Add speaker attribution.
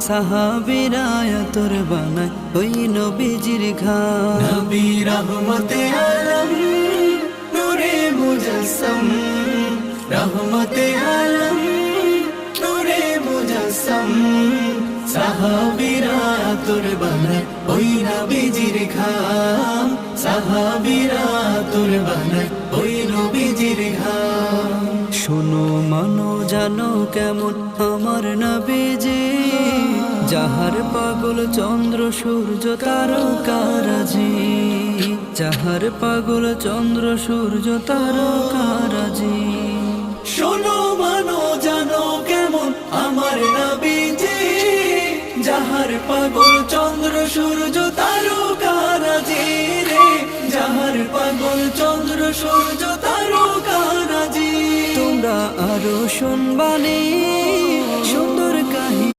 Speaker 1: সাহাবীরা তোর বানায় ওই নবীজির ঘাম।
Speaker 2: নবী রহমতে আলম নূরে মুজাসসাম, রহমতে আলম নূরে মুজাসসাম, সাহাবীরা তোর বানায় ওই নবীজির ঘাম, সাহাবীরা তোর বানায় ওই নবীজির ঘাম।
Speaker 1: শোনো মানো জানো কেমন আমার নবীজি, যাহার পাগল চন্দ্র সূর্য তারকারাজি, যাহার পাগল চন্দ্র সূর্য তারকারাজি।
Speaker 2: শোনো মানো জানো কেমন আমার নবীজি, যাহার পাগল চন্দ্র সূর্য তারকারাজি রে, যাহার পাগল চন্দ্র সূর্য তারকারাজি।
Speaker 1: তোমরা আরো শুনবানি সুন্দর কাহিনী।